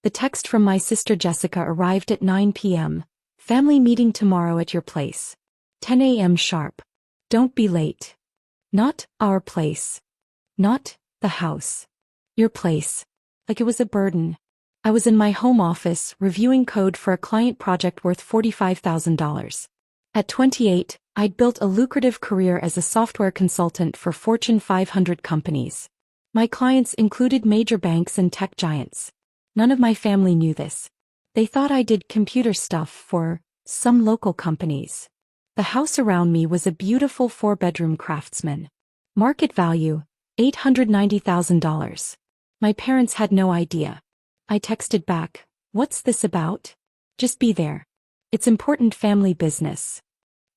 The text from my sister Jessica arrived at 9 p.m. Family meeting tomorrow at your place. 10 a.m. sharp. Don't be late. Not our place. Not the house. Your place. Like it was a burden. I was in my home office reviewing code for a client project worth $45,000. At 28, I'd built a lucrative career as a software consultant for Fortune 500 companies. My clients included major banks and tech giants. None of my family knew this. They thought I did computer stuff for some local companies. The house around me was a beautiful 4-bedroom craftsman. Market value, $890,000. My parents had no idea. I texted back, "What's this about? Just be there. It's important family business."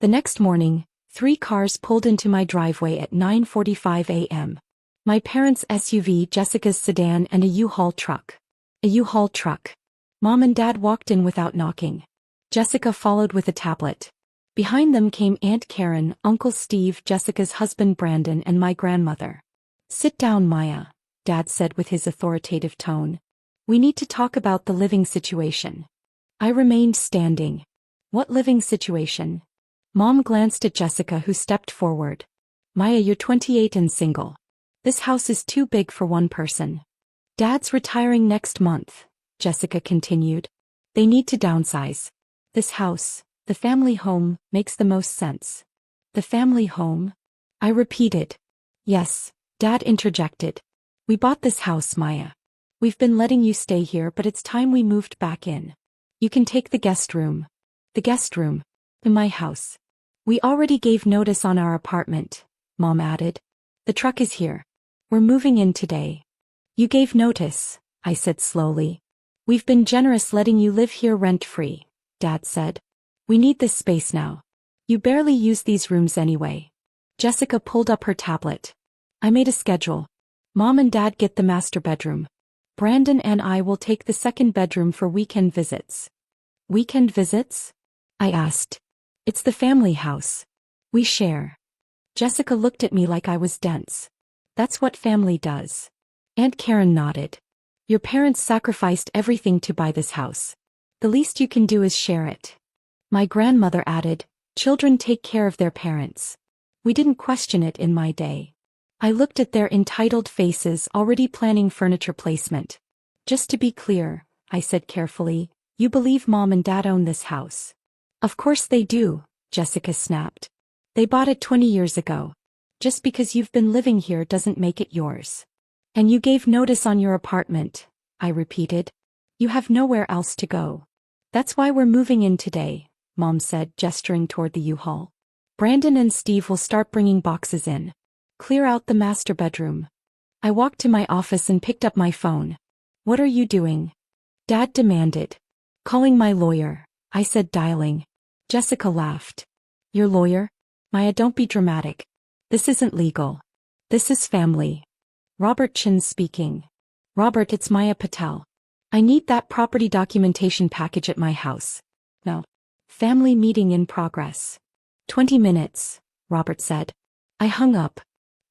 The next morning, 3 cars pulled into my driveway at 9:45 a.m. My parents' SUV, Jessica's sedan, and a U-Haul truck. A U-Haul truck. Mom and Dad walked in without knocking. Jessica followed with a tablet. Behind them came Aunt Karen, Uncle Steve, Jessica's husband Brandon, and my grandmother. "Sit down, Maya," Dad said with his authoritative tone. "We need to talk about the living situation." I remained standing. "What living situation?" Mom glanced at Jessica, who stepped forward. "Maya, you're 28 and single. This house is too big for one person." "Dad's retiring next month," Jessica continued. "They need to downsize. This house, the family home, makes the most sense." "The family home?" I repeated. "Yes," Dad interjected. "We bought this house, Maya. We've been letting you stay here, but it's time we moved back in. You can take the guest room." "The guest room? In my house?" "We already gave notice on our apartment," Mom added. "The truck is here. We're moving in today." "You gave notice," I said slowly. "We've been generous letting you live here rent-free," Dad said. "We need this space now. You barely use these rooms anyway." Jessica pulled up her tablet. "I made a schedule. Mom and Dad get the master bedroom. Brandon and I will take the second bedroom for weekend visits." "Weekend visits?" I asked. "It's the family house. We share." Jessica looked at me like I was dense. "That's what family does." Aunt Karen nodded. "Your parents sacrificed everything to buy this house. The least you can do is share it." My grandmother added, "Children take care of their parents. We didn't question it in my day." I looked at their entitled faces, already planning furniture placement. "Just to be clear," I said carefully, "you believe Mom and Dad own this house?" "Of course they do," Jessica snapped. "They bought it 20 years ago. Just because you've been living here doesn't make it yours." "And you gave notice on your apartment," I repeated. "You have nowhere else to go." "That's why we're moving in today," Mom said, gesturing toward the U-Haul. "Brandon and Steve will start bringing boxes in. Clear out the master bedroom." I walked to my office and picked up my phone. "What are you doing?" Dad demanded. "Calling my lawyer," I said, dialing. Jessica laughed. "Your lawyer? Maya, don't be dramatic. This isn't legal. This is family." "Robert Chin speaking." "Robert, it's Maya Patel. I need that property documentation package at my house." "No." "Family meeting in progress." 20 minutes, Robert said. I hung up.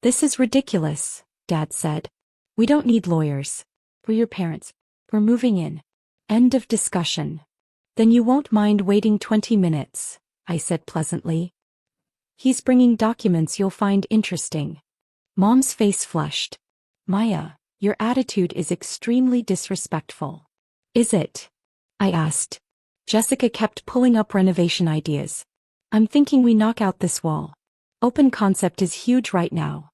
"This is ridiculous," Dad said. "We don't need lawyers. We're your parents. We're moving in." End of discussion. "Then you won't mind waiting 20 minutes, I said pleasantly. "He's bringing documents you'll find interesting." Mom's face flushed. "Maya, your attitude is extremely disrespectful." "Is it?" I asked. Jessica kept pulling up renovation ideas. "I'm thinking we knock out this wall. Open concept is huge right now."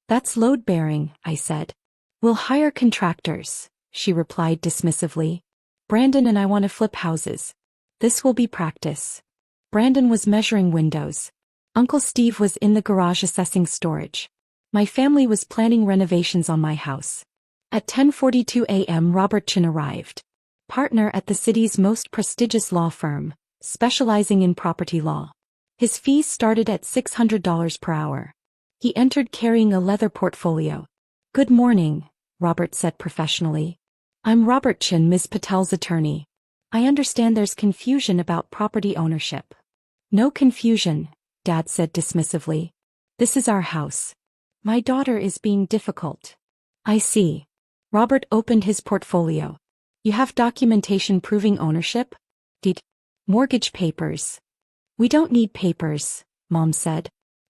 "That's load-bearing," I said. "We'll hire contractors," she replied dismissively. "Brandon and I want to flip houses. This will be practice." Brandon was measuring windows. Uncle Steve was in the garage assessing storage. My family was planning renovations on my house. At 10:42 a.m. Robert Chin arrived. Partner at the city's most prestigious law firm, specializing in property law. His fees started at $600 per hour. He entered carrying a leather portfolio. "Good morning," Robert said professionally. "I'm Robert Chin, Ms. Patel's attorney. I understand there's confusion about property ownership." "No confusion," Dad said dismissively. "This is our house. My daughter is being difficult." "I see." Robert opened his portfolio. You have documentation proving ownership? Deed. Mortgage papers. We don't need papers, Mom said.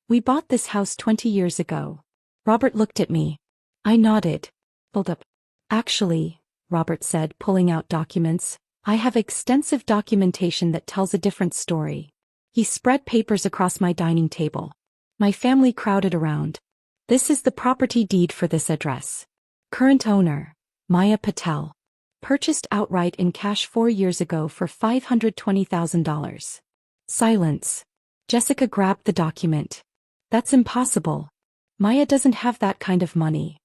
We bought this house 20 years ago. Robert looked at me. I nodded. Hold up. Actually, Robert said, pulling out documents, I have extensive documentation that tells a different story. He spread papers across my dining table. My family crowded around. This is the property deed for this address. Current owner, Maya Patel. Purchased outright in cash 4 years ago for $520,000. Silence. Jessica grabbed the document. That's impossible. Maya doesn't have that kind of money.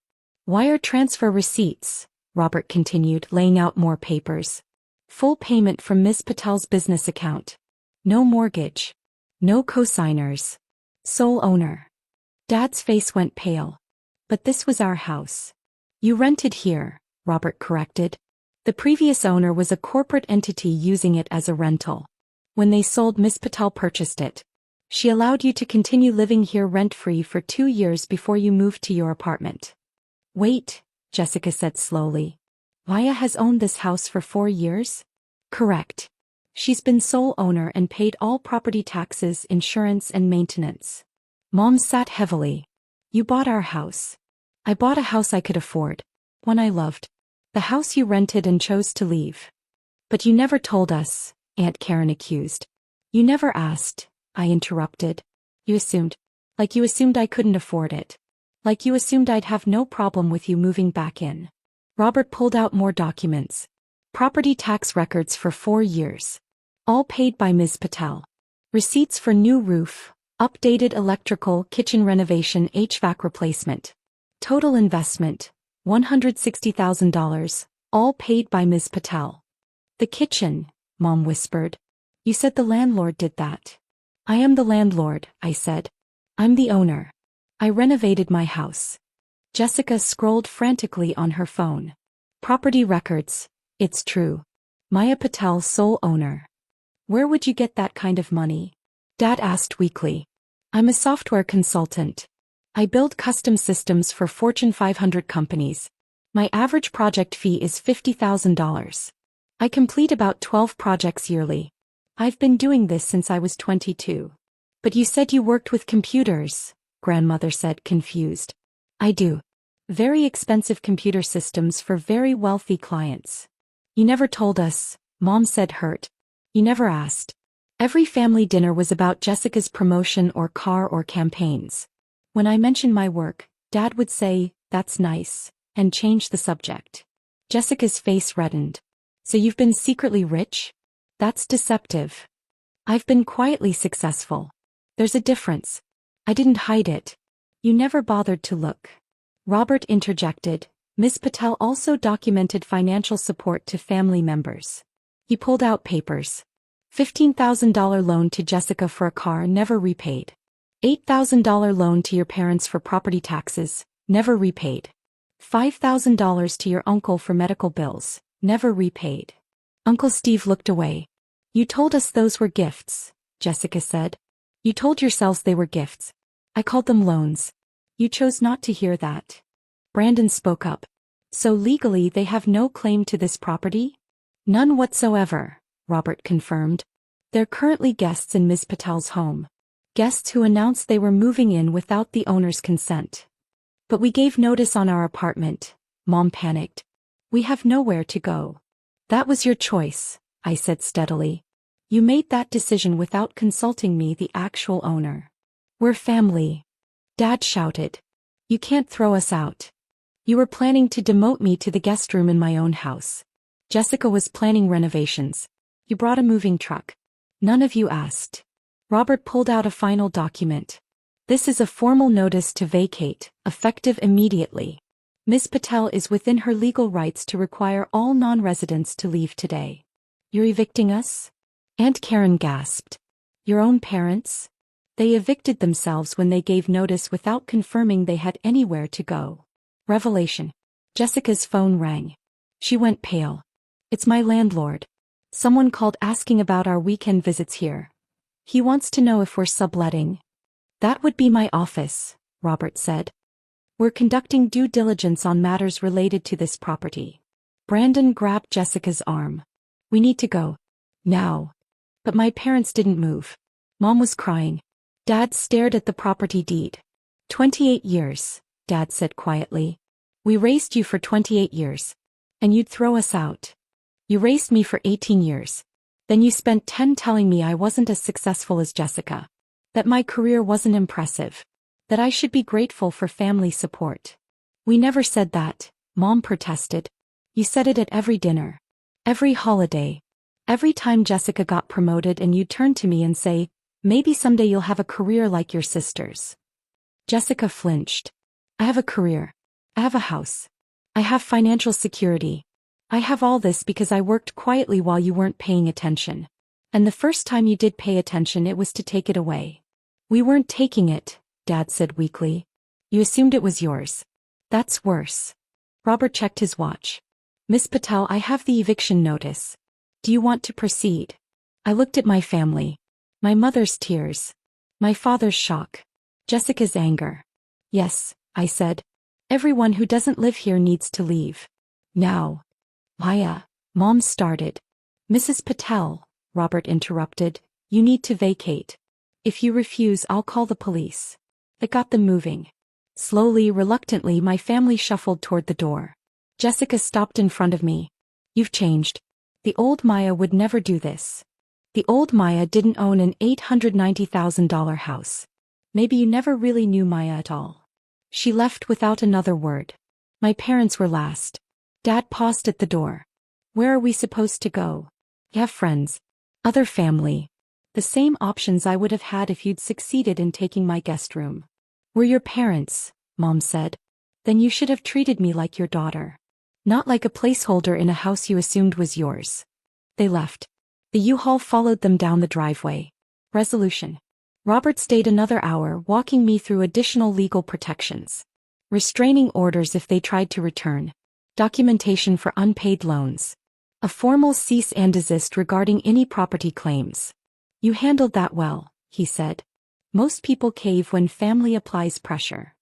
Wire transfer receipts, Robert continued, laying out more papers. Full payment from Ms. Patel's business account. No mortgage. No co-signers. Sole owner. Dad's face went pale. But this was our house. You rented here, Robert corrected. The previous owner was a corporate entity using it as a rental. When they sold, Ms. Patel purchased it. She allowed you to continue living here rent-free for 2 years before you moved to your apartment. Wait, Jessica said slowly. Maya has owned this house for 4 years? Correct. She's been sole owner and paid all property taxes, insurance and maintenance. Mom sat heavily. You bought our house. I bought a house I could afford. One I loved. The house you rented and chose to leave. But you never told us, Aunt Karen accused. You never asked, I interrupted. You assumed. Like you assumed I couldn't afford it. Like you assumed I'd have no problem with you moving back in. Robert pulled out more documents. Property tax records for 4 years. All paid by Ms. Patel. Receipts for new roof, updated electrical, kitchen renovation, HVAC replacement. Total investment, $160,000, all paid by Ms. Patel. The kitchen, Mom whispered. You said the landlord did that. I am the landlord, I said. I'm the owner. I renovated my house. Jessica scrolled frantically on her phone. Property records, it's true. Maya Patel, sole owner. Where would you get that kind of money? Dad asked weakly. I'm a software consultant. I build custom systems for Fortune 500 companies. My average project fee is $50,000. I complete about 12 projects yearly. I've been doing this since I was 22. But you said you worked with computers, Grandmother said, confused. I do. Very expensive computer systems for very wealthy clients. You never told us, Mom said, hurt. You never asked. Every family dinner was about Jessica's promotion or car or campaigns. When I mentioned my work, Dad would say, that's nice, and change the subject. Jessica's face reddened. So you've been secretly rich? That's deceptive. I've been quietly successful. There's a difference. I didn't hide it. You never bothered to look. Robert interjected. Ms. Patel also documented financial support to family members. He pulled out papers. $15,000 loan to Jessica for a car, never repaid. $8,000 loan to your parents for property taxes, never repaid. $5,000 to your uncle for medical bills, never repaid. Uncle Steve looked away. You told us those were gifts, Jessica said. You told yourselves they were gifts. I called them loans. You chose not to hear that. Brandon spoke up. So legally they have no claim to this property? None whatsoever, Robert confirmed. They're currently guests in Ms. Patel's home. Guests who announced they were moving in without the owner's consent. But we gave notice on our apartment, Mom panicked. We have nowhere to go. That was your choice, I said steadily. You made that decision without consulting me, the actual owner. We're family. Dad shouted. You can't throw us out. You were planning to demote me to the guest room in my own house. Jessica was planning renovations. You brought a moving truck. None of you asked. Robert pulled out a final document. This is a formal notice to vacate, effective immediately. Ms. Patel is within her legal rights to require all non-residents to leave today. You're evicting us? Aunt Karen gasped. Your own parents? They evicted themselves when they gave notice without confirming they had anywhere to go. Revelation. Jessica's phone rang. She went pale. It's my landlord. Someone called asking about our weekend visits here. He wants to know if we're subletting. That would be my office, Robert said. We're conducting due diligence on matters related to this property. Brandon grabbed Jessica's arm. We need to go. Now. But my parents didn't move. Mom was crying. Dad stared at the property deed. 28 years, Dad said quietly. We raised you for 28 years. And you'd throw us out. You raised me for 18 years. Then you spent 10 telling me I wasn't as successful as Jessica. That my career wasn't impressive. That I should be grateful for family support. We never said that, Mom protested. You said it at every dinner. Every holiday. Every time Jessica got promoted and you'd turn to me and say, maybe someday you'll have a career like your sisters. Jessica flinched. I have a career. I have a house. I have financial security. I have all this because I worked quietly while you weren't paying attention. And the first time you did pay attention it was to take it away. We weren't taking it, Dad said weakly. You assumed it was yours. That's worse. Robert checked his watch. Miss Patel, I have the eviction notice. Do you want to proceed? I looked at my family. My mother's tears. My father's shock. Jessica's anger. Yes, I said. Everyone who doesn't live here needs to leave. Now. Maya, Mom started. Mrs. Patel, Robert interrupted, you need to vacate. If you refuse, I'll call the police. It got them moving. Slowly, reluctantly, my family shuffled toward the door. Jessica stopped in front of me. You've changed. The old Maya would never do this. The old Maya didn't own an $890,000 house. Maybe you never really knew Maya at all. She left without another word. My parents were last. Dad paused at the door. Where are we supposed to go? You have friends. Other family. The same options I would have had if you'd succeeded in taking my guest room. We're your parents, Mom said. Then you should have treated me like your daughter. Not like a placeholder in a house you assumed was yours. They left. The U-Haul followed them down the driveway. Resolution. Robert stayed another hour walking me through additional legal protections. Restraining orders if they tried to return. Documentation for unpaid loans. A formal cease and desist regarding any property claims. You handled that well, he said. Most people cave when family applies pressure.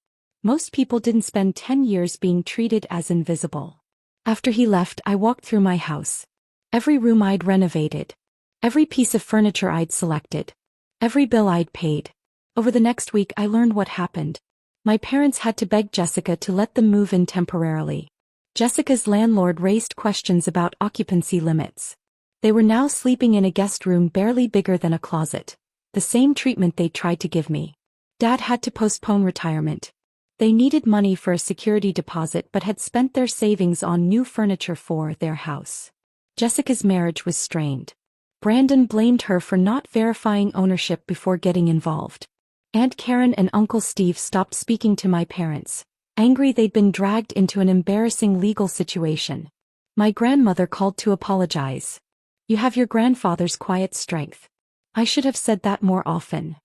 Most people didn't spend 10 years being treated as invisible. After he left, I walked through my house. Every room I'd renovated. Every piece of furniture I'd selected. Every bill I'd paid. Over the next week I learned what happened. My parents had to beg Jessica to let them move in temporarily. Jessica's landlord raised questions about occupancy limits. They were now sleeping in a guest room barely bigger than a closet. The same treatment they'd tried to give me. Dad had to postpone retirement. They needed money for a security deposit but had spent their savings on new furniture for their house. Jessica's marriage was strained. Brandon blamed her for not verifying ownership before getting involved. Aunt Karen and Uncle Steve stopped speaking to my parents, angry they'd been dragged into an embarrassing legal situation. My grandmother called to apologize. You have your grandfather's quiet strength. I should have said that more often.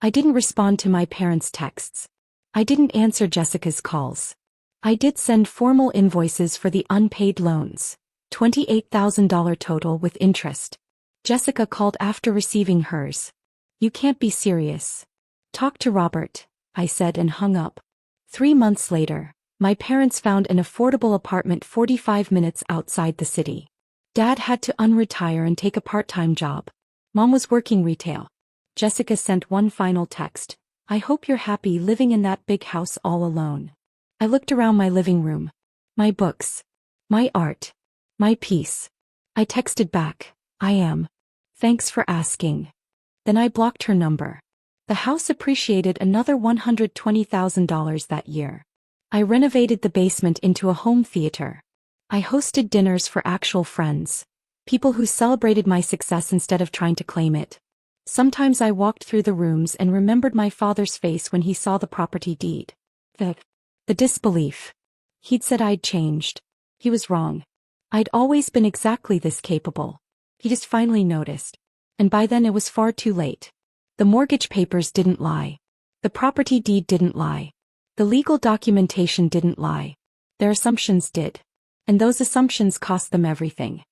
I didn't respond to my parents' texts. I didn't answer Jessica's calls. I did send formal invoices for the unpaid loans, $28,000 total with interest. Jessica called after receiving hers. You can't be serious. Talk to Robert, I said and hung up. 3 months later, my parents found an affordable apartment 45 minutes outside the city. Dad had to unretire and take a part-time job. Mom was working retail. Jessica sent one final text. I hope you're happy living in that big house all alone. I looked around my living room. My books. My art. My peace. I texted back, I am. Thanks for asking. Then I blocked her number. The house appreciated another $120,000 that year. I renovated the basement into a home theater. I hosted dinners for actual friends. People who celebrated my success instead of trying to claim it. Sometimes I walked through the rooms and remembered my father's face when he saw the property deed. The disbelief. He'd said I'd changed. He was wrong. I'd always been exactly this capable. He just finally noticed. And by then it was far too late. The mortgage papers didn't lie. The property deed didn't lie. The legal documentation didn't lie. Their assumptions did. And those assumptions cost them everything.